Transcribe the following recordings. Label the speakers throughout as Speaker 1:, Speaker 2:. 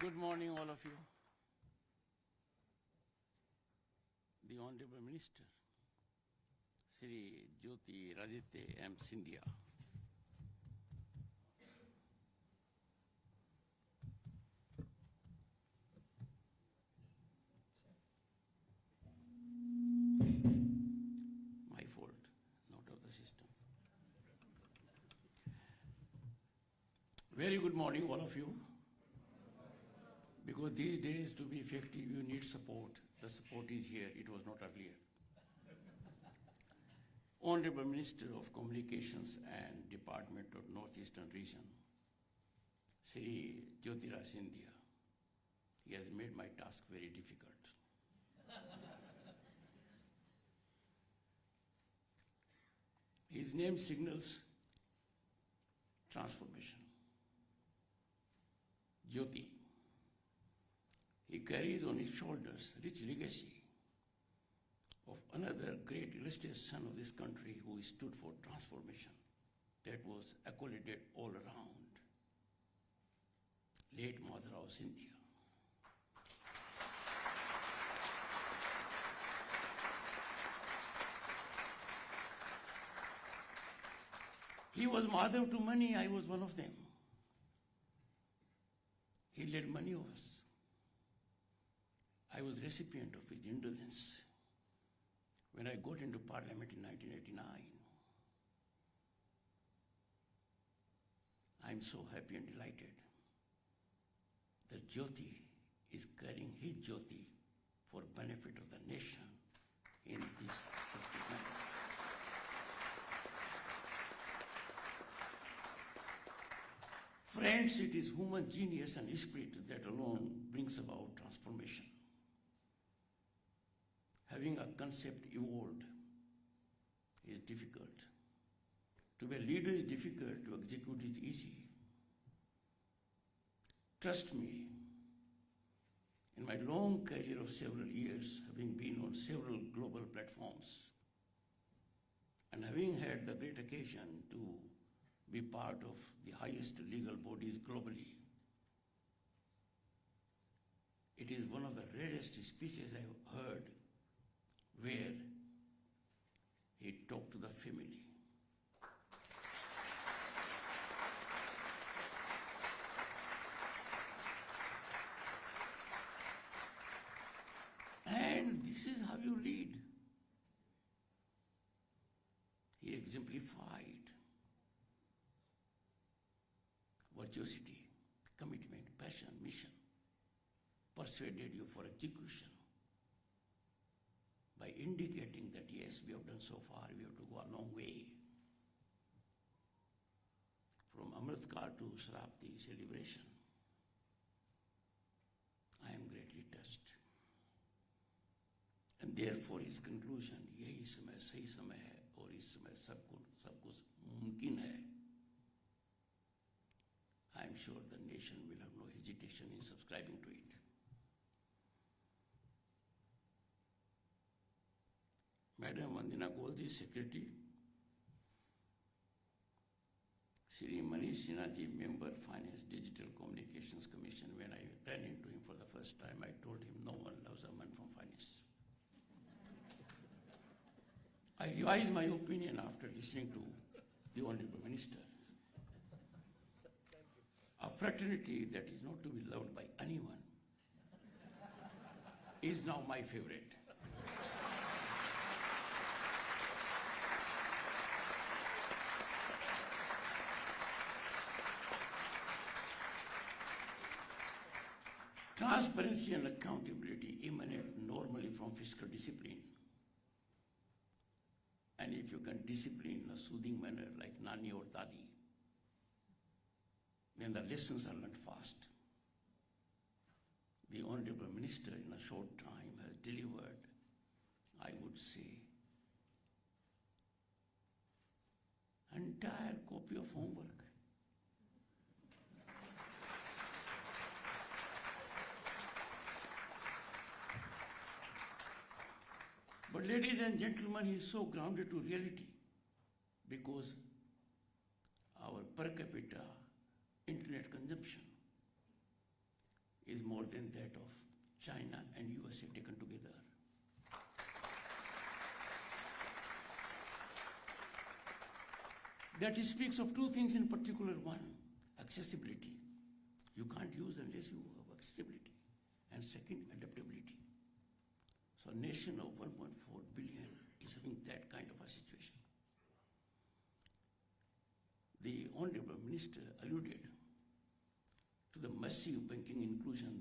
Speaker 1: Good morning, all of you. The Honorable Minister, Sri Jyoti Raditya M. Scindia. My fault, not of the system. Very good morning, all of you. Because these days, to be effective, you need support. The support is here. It was not earlier. Honorable Minister of Communications and Department of Northeastern Region, Sri Jyotira Scindia, he has made my task very difficult. His name signals transformation. Jyoti. He carries on his shoulders rich legacy of another great illustrious son of this country who stood for transformation that was accoladed all around, late Madhav Scindia. He was Madhav to many, I was one of them. He led many of us. I was recipient of his indulgence when I got into Parliament in 1989. I'm so happy and delighted that Jyoti is carrying his Jyoti for benefit of the nation in this manner. Friends, it is human genius and spirit that alone brings about transformation. Having a concept evolved is difficult. To be a leader is difficult, to execute is easy. Trust me, in my long career of several years, having been on several global platforms, and having had the great occasion to be part of the highest legal bodies globally, it is one of the rarest speeches I have heard where he talked to the family. And this is how you lead. He exemplified virtuosity, commitment, passion, mission, persuaded you for execution by indicating that yes, we have done so far, we have to go a long way. From Amritkar to Sharapti celebration, I am greatly touched. And therefore his conclusion, यही समय सही समय है और इस समय सब कुछ मुमकिन है. I am sure the nation will have no hesitation in subscribing to it. Madam Vandina Golji, Secretary, Shri Manish Sinha ji, Member Finance Digital Communications Commission. When I ran into him for the first time, I told him no one loves a man from finance. I revised my opinion after listening to the Honorable Minister. A fraternity that is not to be loved by anyone is now my favorite. Transparency and accountability emanate normally from fiscal discipline. And if you can discipline in a soothing manner like Nani or Dadi, then the lessons are learned fast. The Honorable Minister in a short time has delivered, I would say, entire copy of homework. But ladies and gentlemen, he is so grounded to reality because our per capita internet consumption is more than that of China and USA taken together. That speaks of two things in particular. One, accessibility. You can't use unless you have accessibility. And second, adaptability. So a nation of 1.4 billion is having that kind of a situation. The Honorable Minister alluded to the massive banking inclusion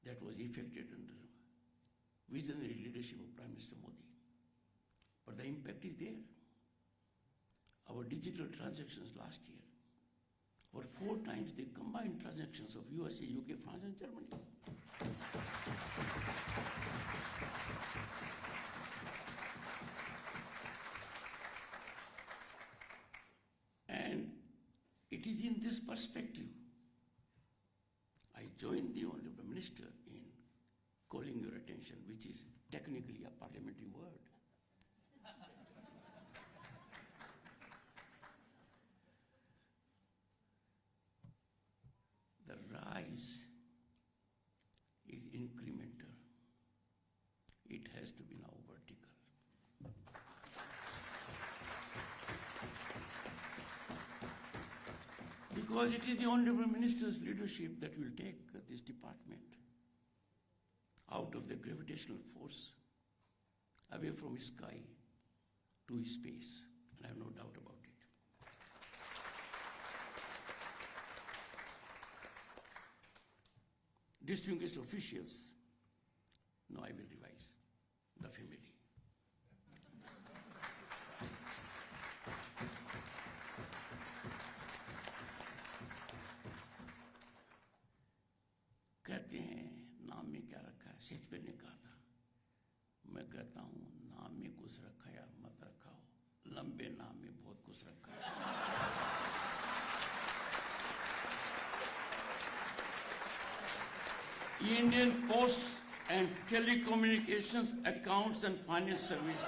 Speaker 1: that was effected under visionary leadership of Prime Minister Modi. But the impact is there. Our digital transactions last year were 4 times the combined transactions of USA, UK, France, and Germany. And it is in this perspective I joined the Honorable Minister in calling your attention, which is technically a parliamentary word. The rise is incremental. It has to be now vertical. Because it is the Honorable Minister's leadership that will take this department out of the gravitational force, away from sky to space, and I have no doubt about it. Distinguished officials, now I will revise, the family. कहते हैं नाम में क्या रखा है, Shakespeare ने कहा था, मैं कहता हूँ नाम में कुछ रखा या मत रखा हो, लंबे नाम में बहुत कुछ रखा है. Indian Post and Telecommunications Accounts and Finance Service.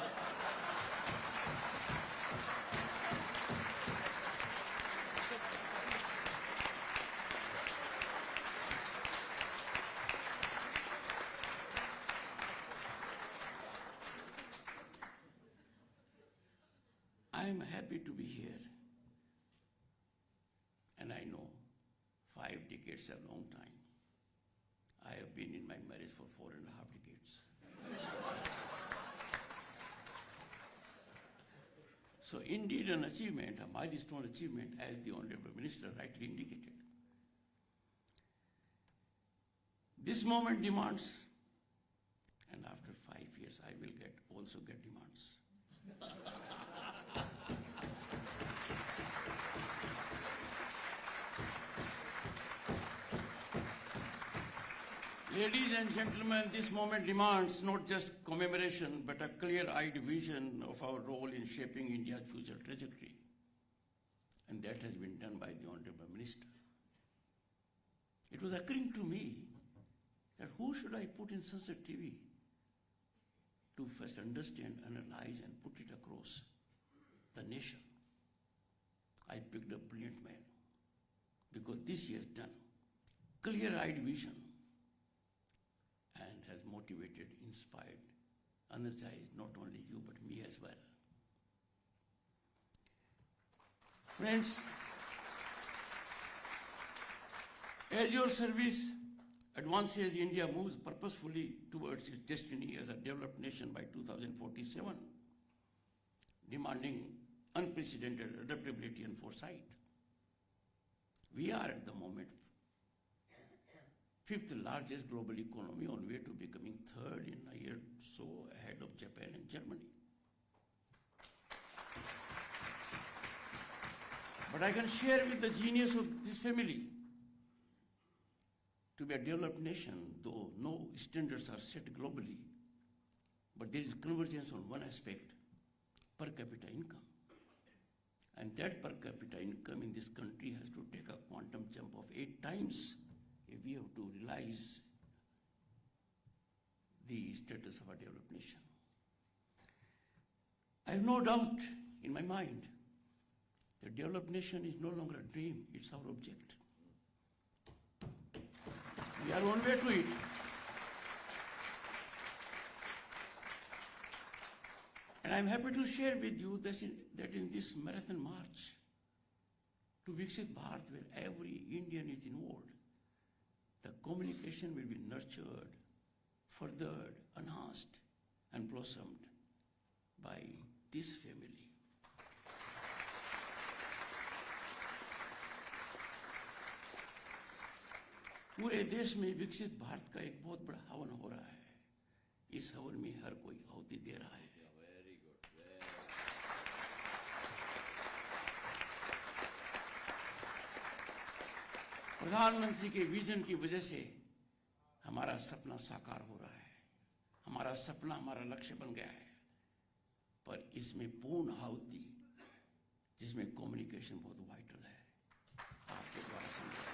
Speaker 1: I am happy to be here, and I know 5 decades are a long time. I have been in my marriage for 4.5 decades. So indeed an achievement, a milestone achievement, as the Honorable Minister rightly indicated. This moment demands, and after 5 years I will also get demands. Ladies and gentlemen, this moment demands not just commemoration, but a clear-eyed vision of our role in shaping India's future trajectory. And that has been done by the Honorable Minister. It was occurring to me that who should I put in Sansad TV to first understand, analyze, and put it across the nation. I picked a brilliant man, because this he has done clear-eyed vision, and has motivated, inspired, energized not only you but me as well. Friends, as your service advances, India moves purposefully towards its destiny as a developed nation by 2047, demanding unprecedented adaptability and foresight. We are at the moment 5th largest global economy, on way to becoming 3rd in a year so, ahead of Japan and Germany. But I can share with the genius of this family, to be a developed nation, though no standards are set globally, but there is convergence on one aspect, per capita income. And that per capita income in this country has to take a quantum jump of 8 times if we have to realize the status of a developed nation. I have no doubt in my mind that developed nation is no longer a dream, it's our object. We are on way to it. And I'm happy to share with you that in this marathon march to Viksit Bharat, where every Indian is involved, the communication will be nurtured, furthered, enhanced, and blossomed by this family. पूरे देश में विकसित भारत का एक बहुत बड़ा हवन हो रहा है. इस हवन में हर कोई आहुति दे रहा है.
Speaker 2: Very good.
Speaker 1: प्रधानमंत्री के विजन की वजह से हमारा सपना साकार हो रहा है. हमारा सपना हमारा लक्ष्य बन गया है. पर इसमें पूर्ण आहुति, जिसमें कम्युनिकेशन बहुत वाइटल है, आपके द्वारा समझाया.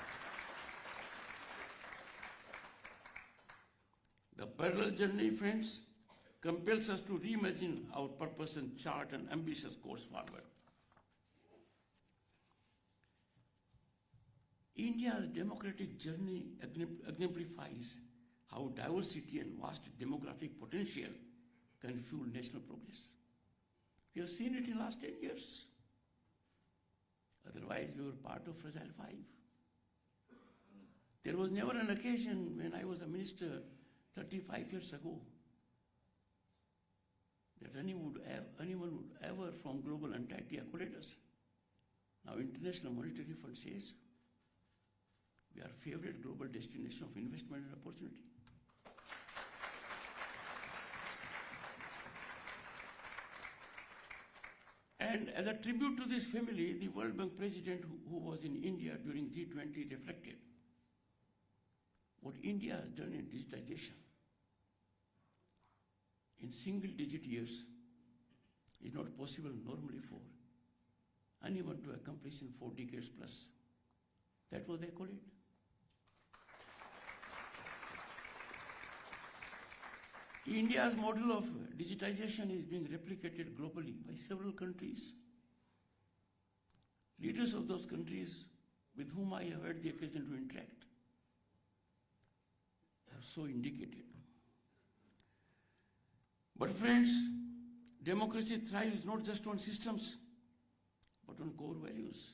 Speaker 1: The parallel journey, friends, compels us to reimagine our purpose and chart an ambitious course forward. India's democratic journey exemplifies how diversity and vast demographic potential can fuel national progress. We have seen it in the last 10 years. Otherwise, we were part of Fragile Five. There was never an occasion when I was a minister 35 years ago that anyone would ever from global entity accolade us. Now, International Monetary Fund says we are favorite global destination of investment and opportunity. And as a tribute to this family, the World Bank president who was in India during G20 reflected what India has done in digitization in single-digit years is not possible normally for anyone to accomplish in 4 decades plus. That was the accolade. India's model of digitization is being replicated globally by several countries. Leaders of those countries with whom I have had the occasion to interact have so indicated. But friends, democracy thrives not just on systems, but on core values.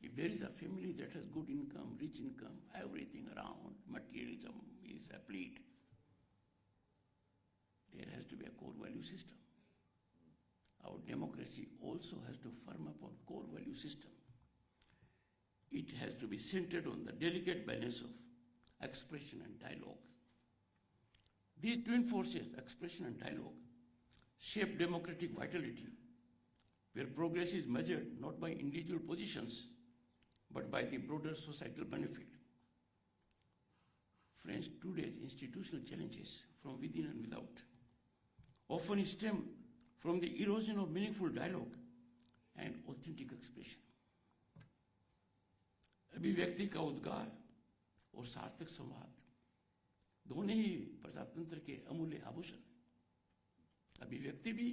Speaker 1: If there is a family that has good income, rich income, everything around, materialism is complete, there has to be a core value system. Our democracy also has to firm up on core value system. It has to be centered on the delicate balance of expression and dialogue. These twin forces, expression and dialogue, shape democratic vitality, where progress is measured not by individual positions, but by the broader societal benefit. Friends, today's institutional challenges from within and without often stem from the erosion of meaningful dialogue and authentic expression. अभिव्यक्ति का उद्गार और सार्थक संवाद दोनों ही प्रजातंत्र के अमूल्य आभूषण. अभिव्यक्ति भी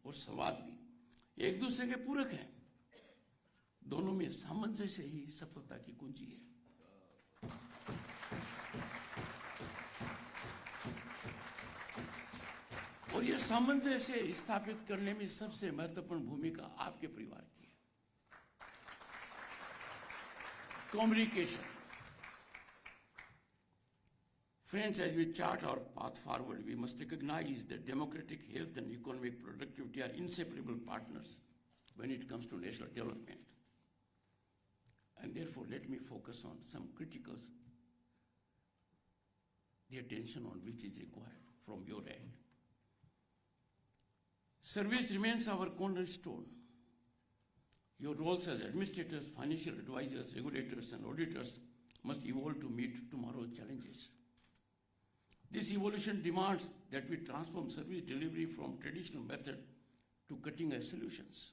Speaker 1: और संवाद भी एक दूसरे के पूरक हैं. दोनों में सामंजस्य ही सफलता की कुंजी है. और ये सामंजस्य स्थापित करने में सबसे महत्वपूर्ण भूमिका आपके परिवार की है. Communication. Friends, as we chart our path forward, we must recognize that democratic health and economic productivity are inseparable partners when it comes to national development. And therefore, let me focus on some criticals, the attention on which is required from your end. Service remains our cornerstone. Your roles as administrators, financial advisors, regulators, and auditors must evolve to meet tomorrow's challenges. This evolution demands that we transform service delivery from traditional method to cutting-edge solutions.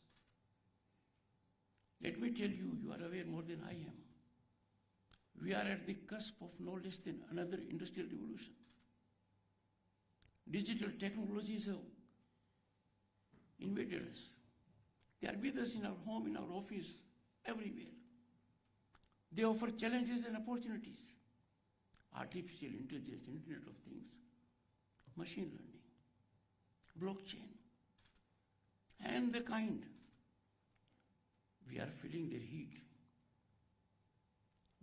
Speaker 1: Let me tell you, you are aware more than I am. We are at the cusp of no less than another industrial revolution. Digital technologies have invaded us. They are with us in our home, in our office, everywhere. They offer challenges and opportunities. artificial intelligence, Internet of Things, machine learning, blockchain, and the kind. We are feeling their heat.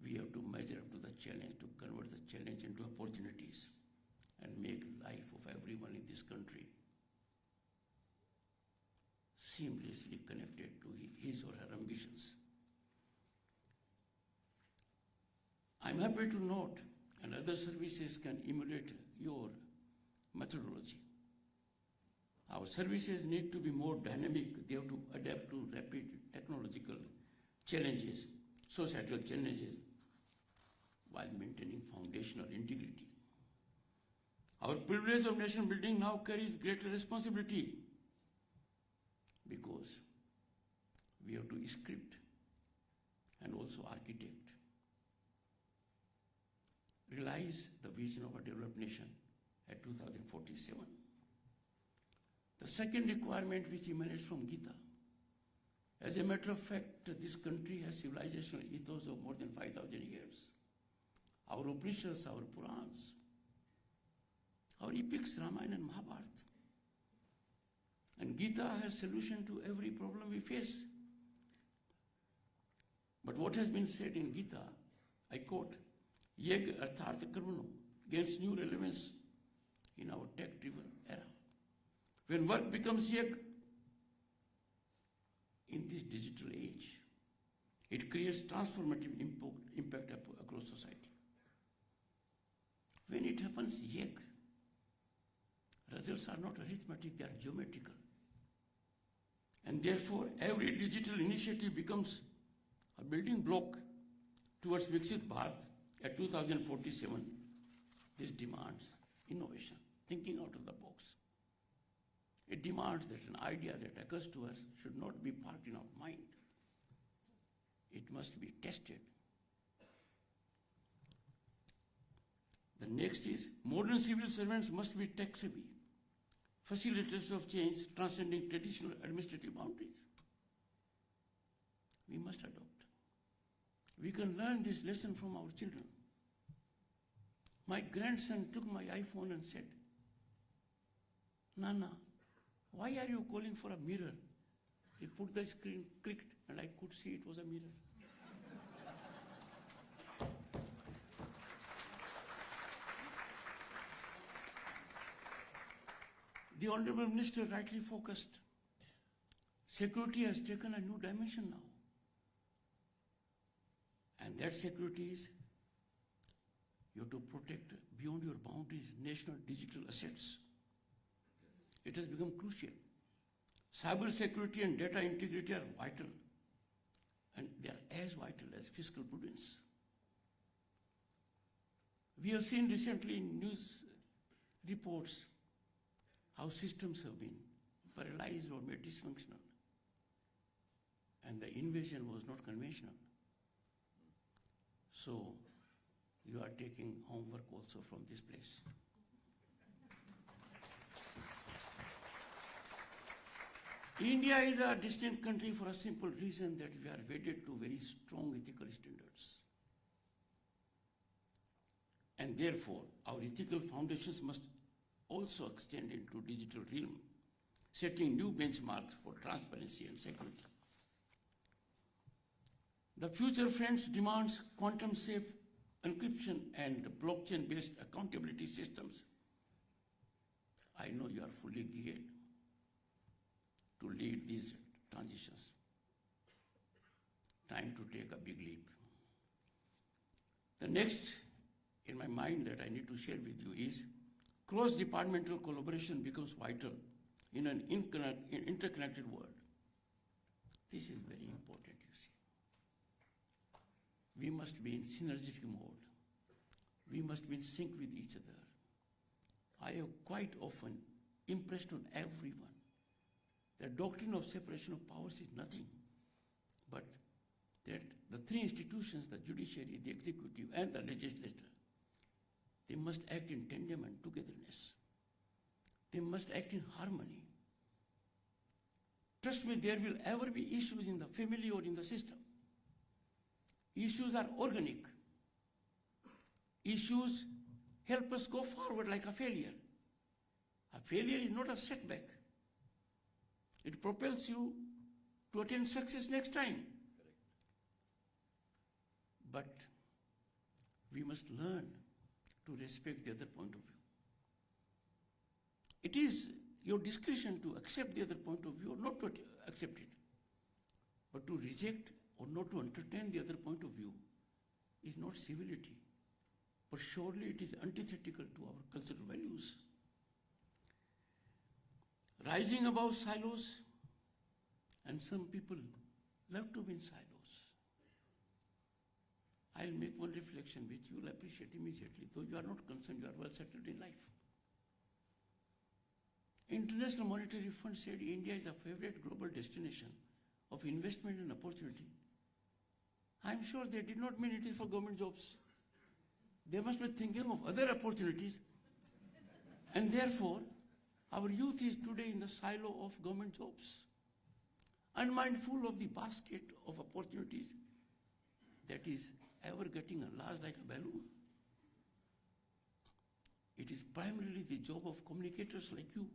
Speaker 1: We have to measure up to the challenge, to convert the challenge into opportunities and make life of everyone in this country seamlessly connected to his or her ambitions. I'm happy to note, and other services can emulate your methodology. Our services need to be more dynamic. They have to adapt to rapid technological challenges, societal challenges, while maintaining foundational integrity. Our privilege of nation building now carries greater responsibility because we have to script and also architect, realize the vision of a developed nation at 2047. The second requirement which emanates from Gita. As a matter of fact, this country has civilizational ethos of more than 5,000 years. Our Upanishads, our Purans, our epics, Ramayana and Mahabharata. And Gita has solution to every problem we face. But what has been said in Gita, I quote, Yeg arthartha karmano, gains new relevance in our tech-driven era. When work becomes yeg in this digital age, it creates transformative impact across society. When it happens yeg, results are not arithmetic, they are geometrical. And therefore, every digital initiative becomes a building block towards Viksit Bharat at 2047. This demands innovation, thinking out of the box. It demands that an idea that occurs to us should not be parked in our mind. It must be tested. The next is modern civil servants must be tech-savvy, facilitators of change transcending traditional administrative boundaries. We must adopt. We can learn this lesson from our children. My grandson took my iPhone and said, Nana, why are you calling for a mirror? He put the screen, clicked, and I could see it was a mirror. The Honorable Minister rightly focused. Security has taken a new dimension now. And that security is you have to protect beyond your boundaries national digital assets. It has become crucial. Cyber security and data integrity are vital, and they are as vital as fiscal prudence. We have seen recently in news reports how systems have been paralyzed or made dysfunctional, and the invasion was not conventional. So you are taking homework also from this place. India is a distinct country for a simple reason that we are wedded to very strong ethical standards. And therefore, our ethical foundations must also extend into digital realm, setting new benchmarks for transparency and security. The future, friends, demands quantum-safe encryption and blockchain-based accountability systems. I know you are fully geared to lead these transitions. Time to take a big leap. The next in my mind that I need to share with you is cross-departmental collaboration becomes vital in an interconnected world. This is very important, you see. We must be in synergistic mode. We must be in sync with each other. I have quite often impressed on everyone the doctrine of separation of powers is nothing but that the three institutions, the judiciary, the executive, and the legislature, they must act in tandem and togetherness. They must act in harmony. Trust me, there will ever be issues in the family or in the system. Issues are organic. issues help us go forward like a failure. A failure is not a setback. It propels you to attain success next time. But we must learn to respect the other point of view. It is your discretion to accept the other point of view or not to accept it. But to reject or not to entertain the other point of view is not civility, but surely it is antithetical to our cultural values. Rising above silos, and some people love to be in silos. I'll make one reflection which you will appreciate immediately, though you are not concerned, you are well settled in life. International Monetary Fund said India is a favorite global destination of investment and opportunity. I'm sure they did not mean it is for government jobs. They must be thinking of other opportunities, and therefore our youth is today in the silo of government jobs, unmindful of the basket of opportunities that is ever getting enlarged like a balloon. It is primarily the job of communicators like you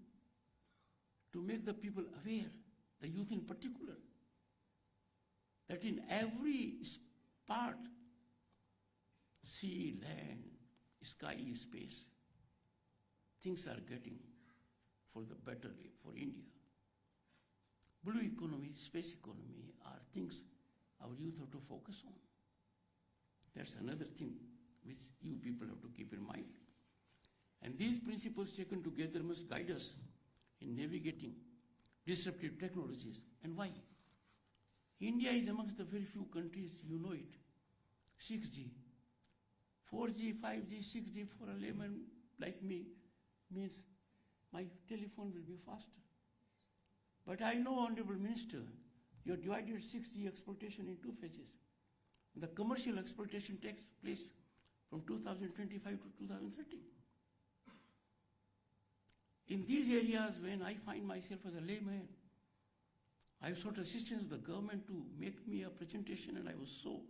Speaker 1: to make the people aware, the youth in particular, that in every part, sea, land, sky, space, things are getting for the better for India. Blue economy, space economy are things our youth have to focus on. That's another thing which you people have to keep in mind. And these principles taken together must guide us in navigating disruptive technologies. And why? India is amongst the very few countries, you know it, 6G. 4G, 5G, 6G for a layman like me means my telephone will be faster. But I know, Honorable Minister, you have divided 6G exploitation in two phases. The commercial exploitation takes place from 2025 to 2030. In these areas, when I find myself as a layman, I sought assistance of the government to make me a presentation, and I was so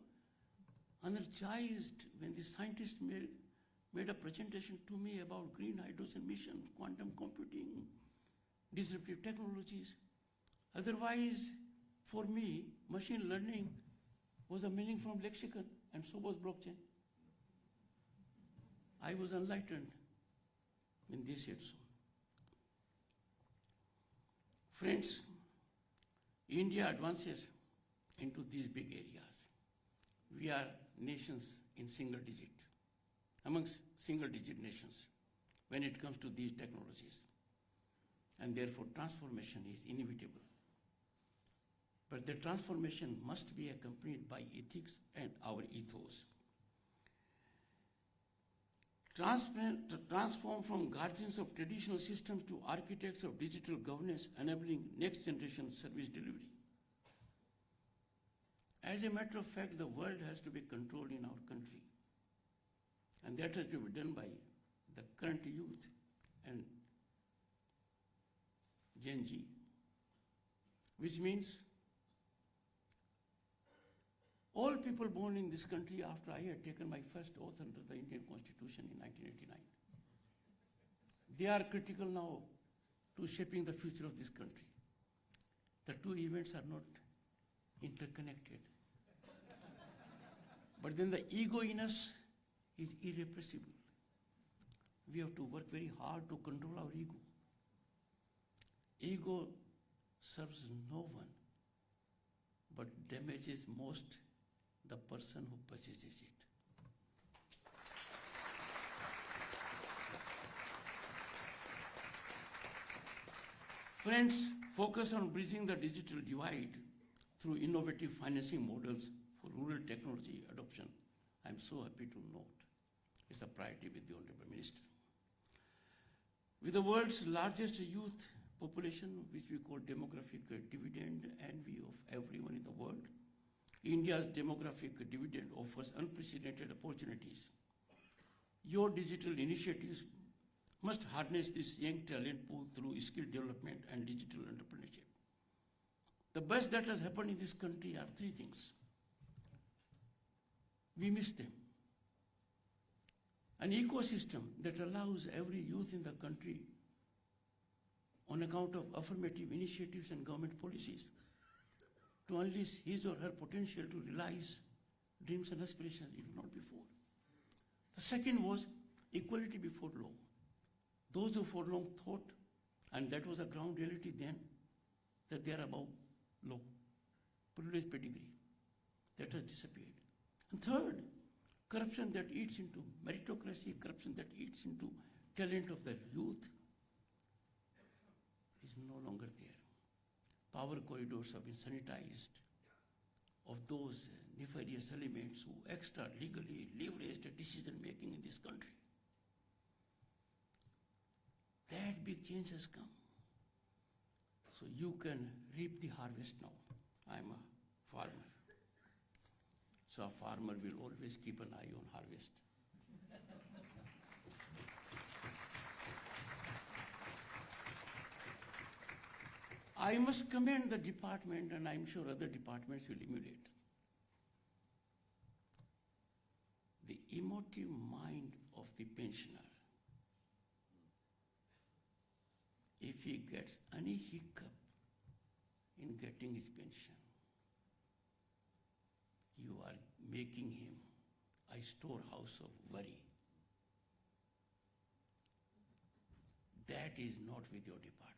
Speaker 1: energized when the scientists made a presentation to me about green hydrogen mission, quantum computing, disruptive technologies. Otherwise, for me, machine learning was a meaning from lexicon, and so was blockchain. I was enlightened when they said so. Friends, India advances into these big areas. We are nations in single digit, amongst single digit nations when it comes to these technologies. And therefore transformation is inevitable. But the transformation must be accompanied by ethics and our ethos. Transform from guardians of traditional systems to architects of digital governance, enabling next generation service delivery. As a matter of fact, the world has to be controlled in our country. And that has to be done by the current youth and Gen Z, which means all people born in this country after I had taken my first oath under the Indian Constitution in 1989. They are critical now to shaping the future of this country. The two events are not interconnected. But then the ego in us is irrepressible. We have to work very hard to control our ego. Ego serves no one, but damages most the person who possesses it. Friends, focus on bridging the digital divide through innovative financing models for rural technology adoption. I'm so happy to note it's a priority with the Honorable Minister. With the world's largest youth population, which we call demographic dividend, envy of everyone in the world, India's demographic dividend offers unprecedented opportunities. Your digital initiatives must harness this young talent pool through skill development and digital entrepreneurship. The best that has happened in this country are three things. We miss them. an ecosystem that allows every youth in the country, on account of affirmative initiatives and government policies, to unleash his or her potential to realize dreams and aspirations it was not before. The second was equality before law. Those who for long thought, and that was a ground reality then, that they are above law, privileged pedigree, that has disappeared. And third, corruption that eats into meritocracy, corruption that eats into talent of the youth is no longer there. Power corridors have been sanitized of those nefarious elements who extra legally leverage the decision making in this country. That big change has come. So you can reap the harvest now. I'm a farmer. So a farmer will always keep an eye on harvest. I must commend the department, and I'm sure other departments will emulate. The emotive mind of the pensioner. If he gets any hiccup in getting his pension, you are making him a storehouse of worry. That is not with your department.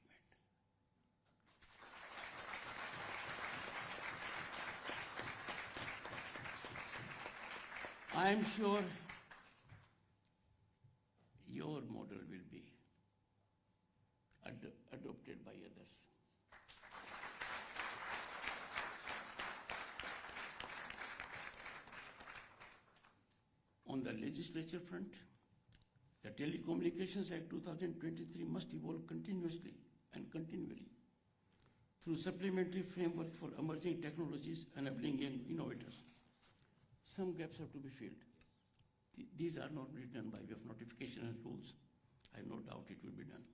Speaker 1: I am sure your model will be adopted by others. On the legislature front, the Telecommunications Act 2023 must evolve continuously and continually through supplementary framework for emerging technologies enabling young innovators. Some gaps have to be filled. These are not written by way of notification and rules. I have no doubt it will be done.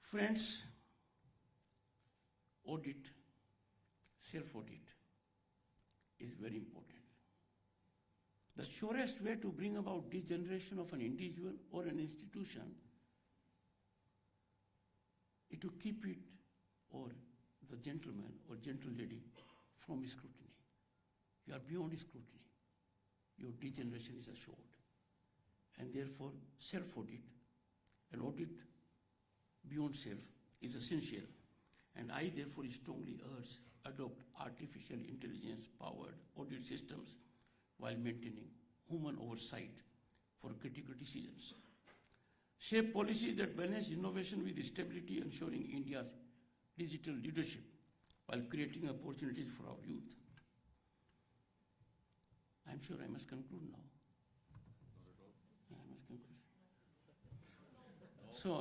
Speaker 1: Friends, audit, self-audit is very important. The surest way to bring about degeneration of an individual or an institution is to keep it, or the gentleman or gentle lady, from scrutiny. You are beyond scrutiny. Your degeneration is assured. And therefore, self-audit, an audit beyond self, is essential. And I therefore strongly urge adopt artificial intelligence-powered audit systems while maintaining human oversight for critical decisions. Shape policies that balance innovation with stability, ensuring India's digital leadership while creating opportunities for our youth. I'm sure I must conclude now. I must conclude.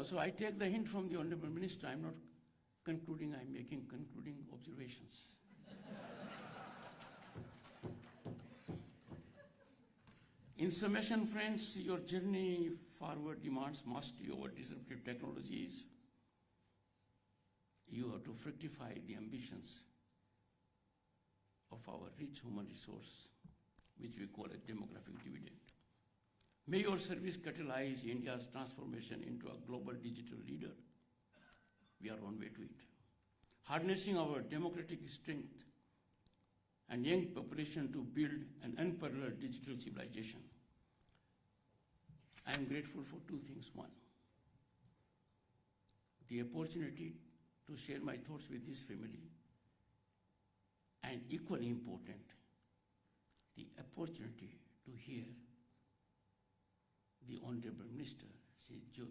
Speaker 1: So I take the hint from the Honorable Minister. I'm not concluding, I'm making concluding observations. In summation, friends, your journey forward demands mastery over disruptive technologies. You have to fructify the ambitions of our rich human resource, which we call a demographic dividend. May your service catalyze India's transformation into a global digital leader. We are on way to it. Harnessing our democratic strength and young population to build an unparalleled digital civilization. I am grateful for two things. One, the opportunity to share my thoughts with this family, and equally important, the opportunity to hear the Honorable Minister say, "Jo